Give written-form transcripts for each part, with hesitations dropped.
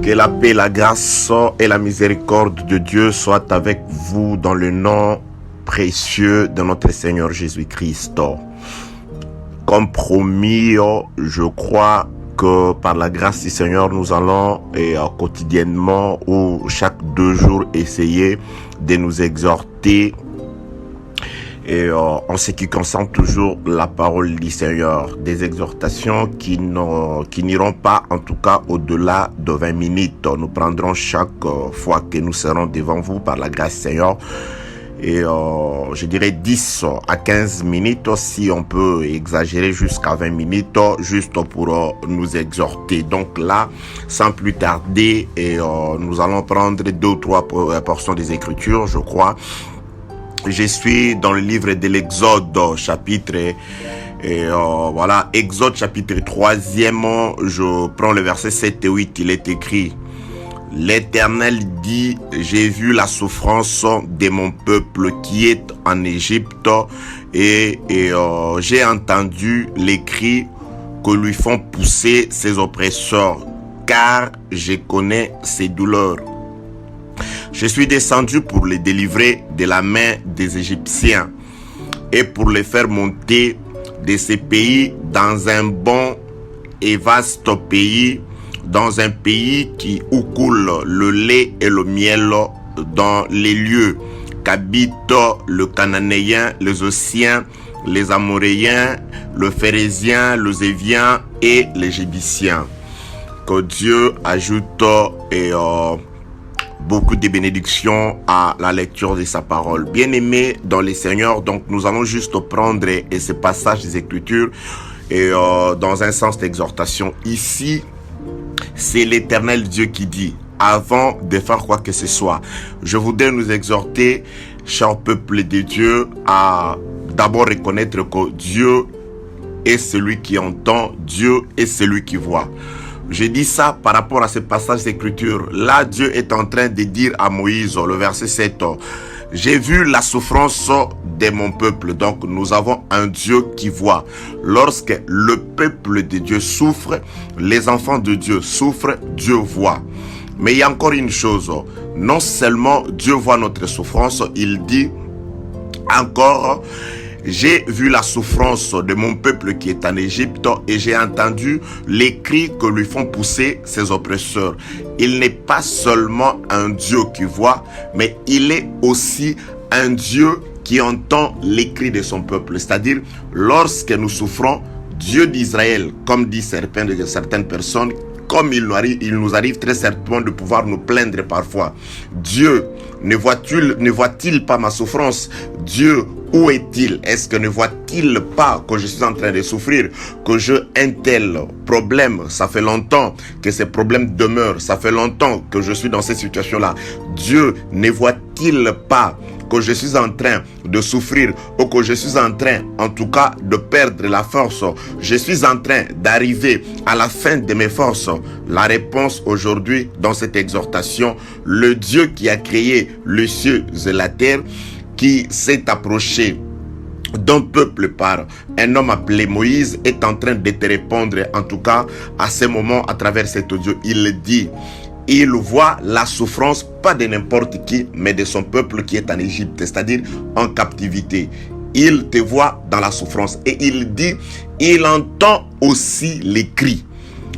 Que la paix, la grâce et la miséricorde de Dieu soient avec vous dans le nom précieux de notre Seigneur Jésus-Christ. Comme promis, je crois que par la grâce du Seigneur, nous allons quotidiennement ou chaque 2 jours essayer de nous exhorter en ce qui concerne toujours la parole du Seigneur, des exhortations qui n'iront pas en tout cas au-delà de 20 minutes. Nous prendrons chaque fois que nous serons devant vous par la grâce du Seigneur et je dirais 10 à 15 minutes, si on peut exagérer jusqu'à 20 minutes, juste pour nous exhorter. Donc là, sans plus tarder, nous allons prendre 2 ou 3 portions des Écritures, je crois. Je suis dans le livre de l'Exode, chapitre, Exode chapitre 3e, je prends le verset 7 et 8, il est écrit: L'Éternel dit, j'ai vu la souffrance de mon peuple qui est en Égypte et j'ai entendu les cris que lui font pousser ses oppresseurs, car je connais ses douleurs. Je suis descendu pour les délivrer de la main des Égyptiens et pour les faire monter de ces pays dans un bon et vaste pays, dans un pays où coule le lait et le miel, dans les lieux qu'habitent le Cananéen, les Ossiens, les Amoréens, le Phérézien, le Zévien et les Jébusien. Que Dieu ajoute beaucoup de bénédictions à la lecture de sa parole. Bien-aimés dans le Seigneur, donc nous allons juste prendre ce passage des Écritures dans un sens d'exhortation. Ici, c'est l'Éternel Dieu qui dit, avant de faire quoi que ce soit, je voudrais nous exhorter, cher peuple de Dieu, à d'abord reconnaître que Dieu est celui qui entend, Dieu est celui qui voit. Je dis ça par rapport à ce passage d'écriture. Là, Dieu est en train de dire à Moïse, le verset 7, j'ai vu la souffrance de mon peuple. Donc, nous avons un Dieu qui voit. Lorsque le peuple de Dieu souffre, les enfants de Dieu souffrent, Dieu voit. Mais il y a encore une chose. Non seulement Dieu voit notre souffrance, il dit encore: j'ai vu la souffrance de mon peuple qui est en Égypte et j'ai entendu les cris que lui font pousser ses oppresseurs. Il n'est pas seulement un Dieu qui voit, mais il est aussi un Dieu qui entend les cris de son peuple. C'est-à-dire, lorsque nous souffrons, Dieu d'Israël, comme dit certaines personnes, comme il nous arrive très certainement de pouvoir nous plaindre parfois. Dieu, ne voit-il pas ma souffrance? Dieu, où est-il? Est-ce que ne voit-il pas que je suis en train de souffrir? Que j'ai un tel problème? Ça fait longtemps que ces problèmes demeurent. Ça fait longtemps que je suis dans cette situation-là. Dieu, ne voit-il pas que je suis en train de souffrir ou que je suis en train, en tout cas, de perdre la force? Je suis en train d'arriver à la fin de mes forces. La réponse aujourd'hui dans cette exhortation, le Dieu qui a créé les cieux et la terre, qui s'est approché d'un peuple par un homme appelé Moïse, est en train de te répondre, en tout cas à ce moment, à travers cet audio. Il dit, il voit la souffrance, pas de n'importe qui, mais de son peuple qui est en Égypte, c'est-à-dire en captivité. Il te voit dans la souffrance et il dit, il entend aussi les cris.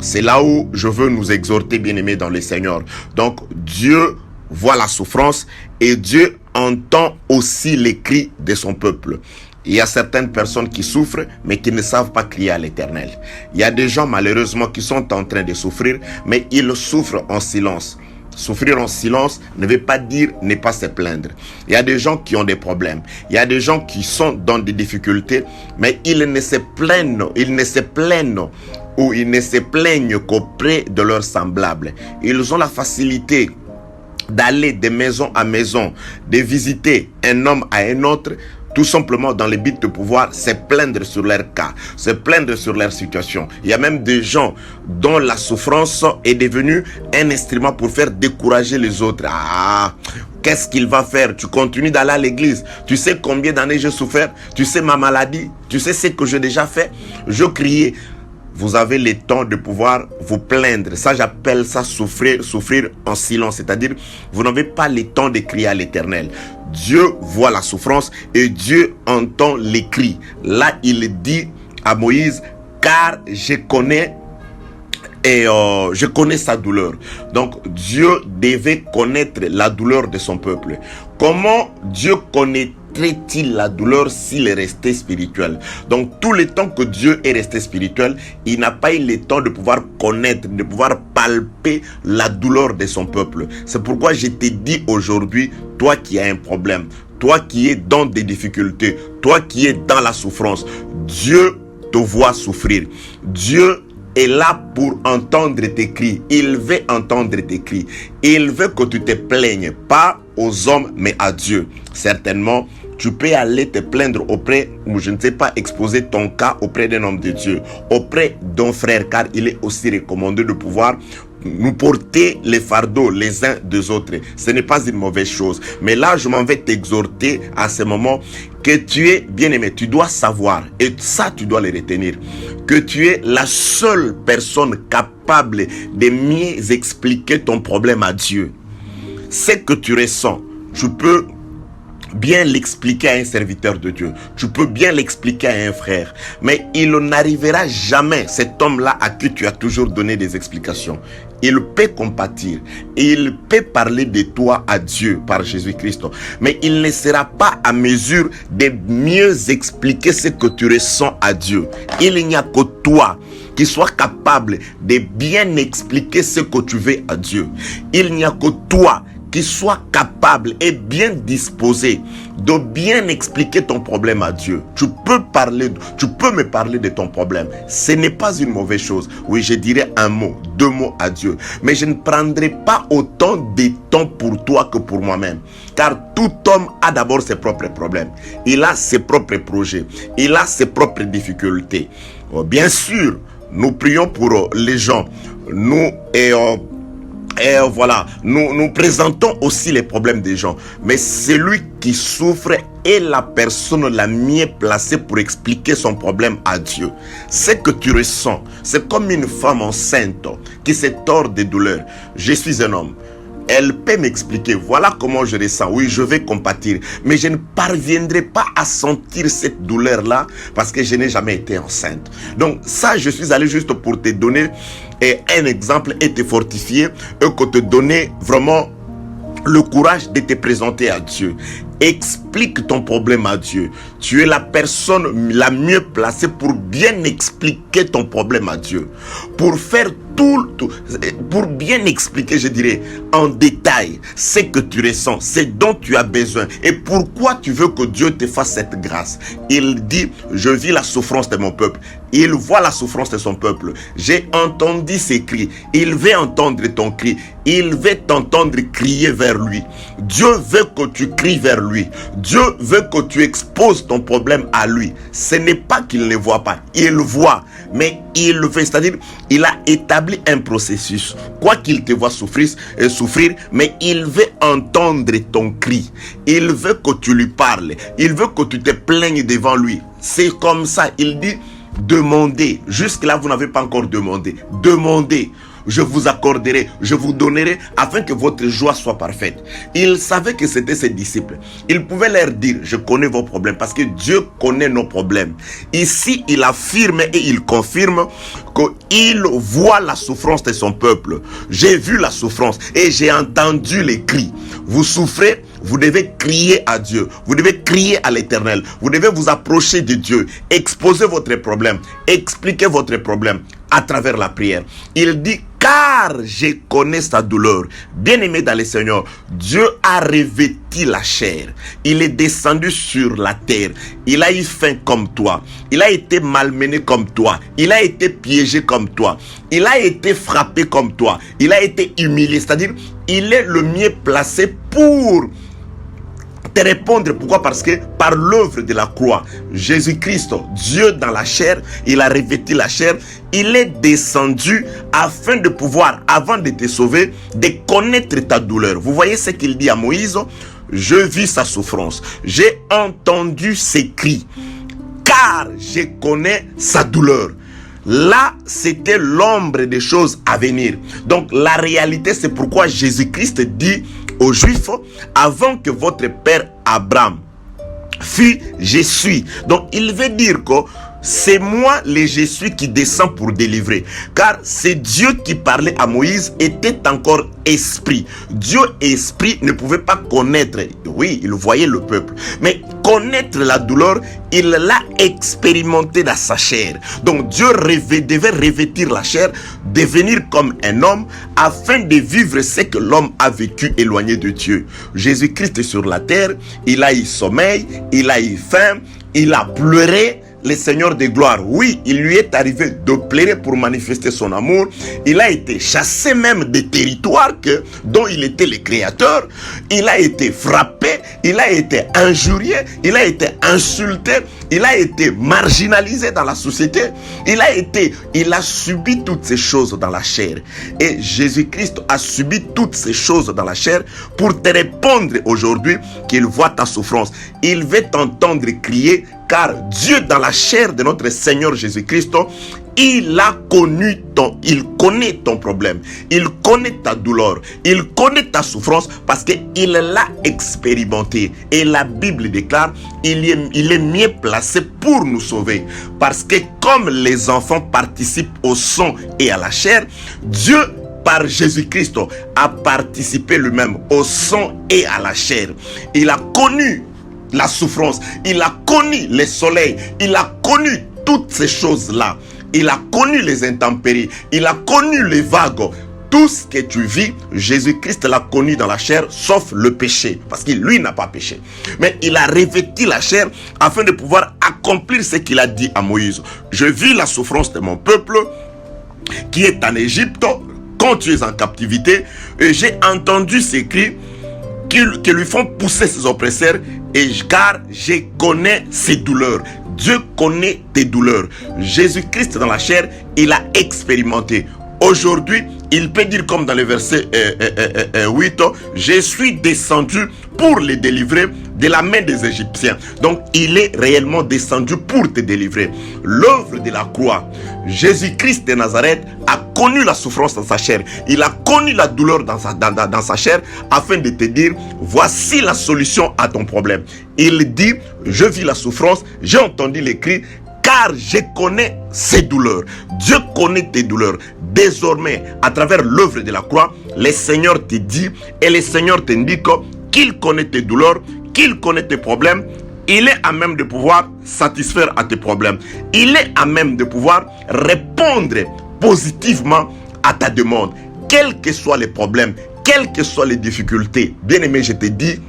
C'est là où je veux nous exhorter, bien-aimés dans le Seigneur. Donc Dieu voit la souffrance et Dieu entend aussi les cris de son peuple. Il y a certaines personnes qui souffrent mais qui ne savent pas crier à l'Éternel. Il y a des gens malheureusement qui sont en train de souffrir mais ils souffrent en silence. Souffrir en silence ne veut pas dire ne pas se plaindre. Il y a des gens qui ont des problèmes. Il y a des gens qui sont dans des difficultés mais ils ne se plaignent qu'auprès de leurs semblables. Ils ont la facilité d'aller de maison à maison, de visiter un homme à un autre, tout simplement dans le but de pouvoir se plaindre sur leur cas, se plaindre sur leur situation. Il y a même des gens dont la souffrance est devenue un instrument pour faire décourager les autres. Qu'est-ce qu'il va faire? Tu continues d'aller à l'église. Tu sais combien d'années j'ai souffert? Tu sais ma maladie? Tu sais ce que j'ai déjà fait? Je criais. vous avez le temps de pouvoir vous plaindre. Ça, j'appelle ça souffrir en silence. C'est-à-dire, vous n'avez pas le temps de crier à l'Éternel. Dieu voit la souffrance et Dieu entend les cris. Là, il dit à Moïse, car je connais sa douleur. Donc Dieu devait connaître la douleur de son peuple. Comment Dieu connaîtrait-il la douleur s'il est resté spirituel? Donc tout le temps que Dieu est resté spirituel, il n'a pas eu le temps de pouvoir connaître, de pouvoir palper la douleur de son peuple. C'est pourquoi je te dis aujourd'hui, toi qui as un problème, toi qui es dans des difficultés, toi qui es dans la souffrance, Dieu te voit souffrir. Dieu est là pour entendre tes cris. Il veut entendre tes cris. Il veut que tu te plaignes, pas aux hommes, mais à Dieu. Certainement, tu peux aller te plaindre auprès, ou je ne sais pas, exposer ton cas auprès d'un homme de Dieu, auprès d'un frère, car il est aussi recommandé de pouvoir nous porter les fardeaux les uns des autres. Ce n'est pas une mauvaise chose. Mais là, je m'en vais t'exhorter à ce moment que tu es bien-aimé. Tu dois savoir, et ça, tu dois le retenir, que tu es la seule personne capable de mieux expliquer ton problème à Dieu. Ce que tu ressens, tu peux bien l'expliquer à un serviteur de Dieu. Tu peux bien l'expliquer à un frère. Mais il n'arrivera jamais, cet homme-là à qui tu as toujours donné des explications. Il peut compatir. Et il peut parler de toi à Dieu par Jésus-Christ. Mais il ne sera pas à mesure de mieux expliquer ce que tu ressens à Dieu. Il n'y a que toi qui sois capable de bien expliquer ce que tu veux à Dieu. Il n'y a que toi qui soit capable et bien disposé de bien expliquer ton problème à Dieu. Tu peux me parler de ton problème. Ce n'est pas une mauvaise chose. Oui, je dirais un mot, 2 mots à Dieu. Mais je ne prendrai pas autant de temps pour toi que pour moi-même. Car tout homme a d'abord ses propres problèmes. Il a ses propres projets. Il a ses propres difficultés. Bien sûr, nous prions pour les gens. Nous présentons aussi les problèmes des gens. Mais celui qui souffre est la personne la mieux placée pour expliquer son problème à Dieu. Ce que tu ressens, c'est comme une femme enceinte qui se tord de douleur. Je suis un homme. Elle peut m'expliquer, voilà comment je ressens. Oui, je vais compatir. Mais je ne parviendrai pas à sentir cette douleur-là parce que je n'ai jamais été enceinte. Donc ça, je suis allé juste pour te donner un exemple et te fortifier et que te donner vraiment le courage de te présenter à Dieu. Explique ton problème à Dieu. Tu es la personne la mieux placée pour bien expliquer ton problème à Dieu. Pour faire pour bien expliquer, je dirais, en détail ce que tu ressens, ce dont tu as besoin et pourquoi tu veux que Dieu te fasse cette grâce. Il dit, je vis la souffrance de mon peuple. Il voit la souffrance de son peuple. J'ai entendu ses cris. Il veut entendre ton cri. Il veut t'entendre crier vers lui. Dieu veut que tu cries vers lui. Dieu veut que tu exposes ton problème à lui. Ce n'est pas qu'il ne voit pas. Il voit. Mais il le fait. C'est-à-dire, il a établi un processus. Quoi qu'il te voit souffrir, mais il veut entendre ton cri. Il veut que tu lui parles. Il veut que tu te plaignes devant lui. C'est comme ça. Il dit, demandez. Jusque-là, vous n'avez pas encore demandé. Demandez. Je vous accorderai, je vous donnerai afin que votre joie soit parfaite. Il savait que c'était ses disciples. Il pouvait leur dire, je connais vos problèmes parce que Dieu connaît nos problèmes. Ici, il affirme et il confirme qu'il voit la souffrance de son peuple. J'ai vu la souffrance et j'ai entendu les cris. Vous souffrez, vous devez crier à Dieu. Vous devez crier à l'Éternel. Vous devez vous approcher de Dieu. Exposez votre problème. Expliquez votre problème à travers la prière. Il dit, car je connais sa douleur. Bien-aimé dans le Seigneur, Dieu a revêtu la chair. Il est descendu sur la terre. Il a eu faim comme toi. Il a été malmené comme toi. Il a été piégé comme toi. Il a été frappé comme toi. Il a été humilié. C'est-à-dire, il est le mieux placé pour te répondre. Pourquoi? Parce que par l'œuvre de la croix, Jésus-Christ, Dieu dans la chair, il a revêtu la chair, il est descendu afin de pouvoir, avant de te sauver, de connaître ta douleur. Vous voyez ce qu'il dit à Moïse? Je vis sa souffrance, j'ai entendu ses cris, car je connais sa douleur. Là, c'était l'ombre des choses à venir. Donc, la réalité, c'est pourquoi Jésus-Christ dit aux Juifs, avant que votre père Abraham fût, je suis. Donc, il veut dire que c'est moi, le je suis, qui descend pour délivrer. Car c'est Dieu qui parlait à Moïse, était encore esprit. Dieu, esprit, ne pouvait pas connaître. Oui, il voyait le peuple. Mais connaître la douleur, il l'a expérimenté dans sa chair. Donc Dieu devait revêtir la chair, devenir comme un homme, afin de vivre ce que l'homme a vécu éloigné de Dieu. Jésus-Christ est sur la terre, il a eu sommeil, il a eu faim, il a pleuré. Le Seigneur de gloire, oui, il lui est arrivé de pleurer pour manifester son amour. Il a été chassé même des territoires dont il était le créateur. Il a été frappé, il a été injurié, il a été insulté, il a été marginalisé dans la société. Il a subi toutes ces choses dans la chair. Et Jésus-Christ a subi toutes ces choses dans la chair pour te répondre aujourd'hui qu'il voit ta souffrance. Il veut t'entendre crier, car Dieu dans la chair de notre Seigneur Jésus-Christ, il connaît ton problème, il connaît ta douleur, il connaît ta souffrance parce qu'il l'a expérimenté. Et la Bible déclare, il est mieux placé pour nous sauver. Parce que comme les enfants participent au sang et à la chair, Dieu par Jésus-Christ a participé lui-même au sang et à la chair. Il a connu la souffrance, il a connu le soleil, il a connu toutes ces choses-là. Il a connu les intempéries, il a connu les vagues. Tout ce que tu vis, Jésus-Christ l'a connu dans la chair, sauf le péché, parce qu'il lui n'a pas péché. Mais il a revêtu la chair afin de pouvoir accomplir ce qu'il a dit à Moïse. Je vis la souffrance de mon peuple qui est en Égypte, quand tu es en captivité, et j'ai entendu ces cris qui lui font pousser ses oppresseurs, car je connais ses douleurs. Dieu connaît tes douleurs. Jésus-Christ dans la chair, il a expérimenté. Aujourd'hui, il peut dire comme dans le verset 8, je suis descendu pour les délivrer de la main des Égyptiens. Donc, il est réellement descendu pour te délivrer. L'œuvre de la croix, Jésus-Christ de Nazareth a connu la souffrance dans sa chair. Il a connu la douleur dans sa chair afin de te dire, voici la solution à ton problème. Il dit, je vis la souffrance, j'ai entendu les cris, car je connais ces douleurs. Dieu connaît tes douleurs. Désormais, à travers l'œuvre de la croix, le Seigneur te dit et le Seigneur t'indique qu'il connaît tes douleurs, qu'il connaît tes problèmes. Il est à même de pouvoir satisfaire à tes problèmes. Il est à même de pouvoir répondre positivement à ta demande. Quels que soient les problèmes, quelles que soient les difficultés. Bien-aimé, je te dis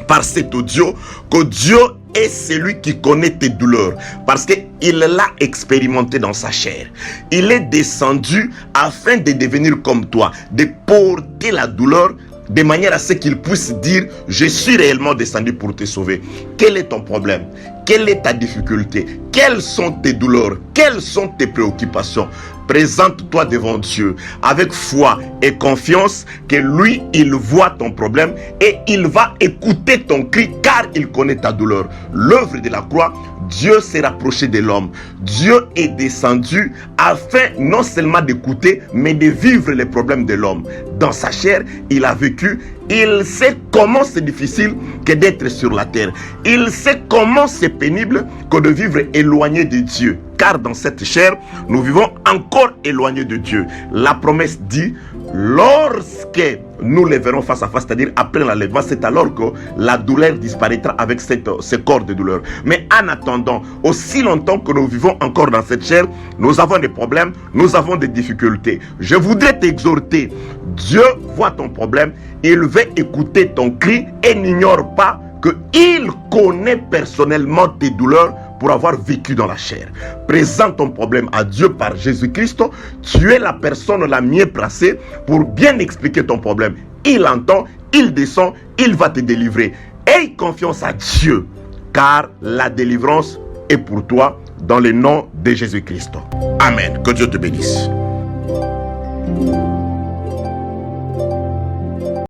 par cet audio que Dieu est celui qui connaît tes douleurs parce qu'il l'a expérimenté dans sa chair. Il est descendu afin de devenir comme toi, de porter la douleur de manière à ce qu'il puisse dire, je suis réellement descendu pour te sauver. Quel est ton problème? Quelle est ta difficulté? Quelles sont tes douleurs? Quelles sont tes préoccupations? Présente-toi devant Dieu avec foi et confiance que lui, il voit ton problème et il va écouter ton cri car il connaît ta douleur. L'œuvre de la croix, Dieu s'est rapproché de l'homme. Dieu est descendu afin non seulement d'écouter, mais de vivre les problèmes de l'homme. Dans sa chair, il a vécu. Il sait comment c'est difficile que d'être sur la terre. Il sait comment c'est pénible que de vivre éloigné de Dieu. Car dans cette chair, nous vivons encore éloignés de Dieu. La promesse dit, lorsque nous les verrons face à face, c'est-à-dire après l'enlèvement, c'est alors que la douleur disparaîtra avec ce corps de douleur. Mais en attendant, aussi longtemps que nous vivons encore dans cette chair, nous avons des problèmes, nous avons des difficultés. Je voudrais t'exhorter, Dieu voit ton problème, il veut écouter ton cri et n'ignore pas qu'il connaît personnellement tes douleurs pour avoir vécu dans la chair. Présente ton problème à Dieu par Jésus-Christ. Tu es la personne la mieux placée pour bien expliquer ton problème. Il entend, il descend, il va te délivrer. Aie confiance à Dieu, car la délivrance est pour toi dans le nom de Jésus-Christ. Amen. Que Dieu te bénisse.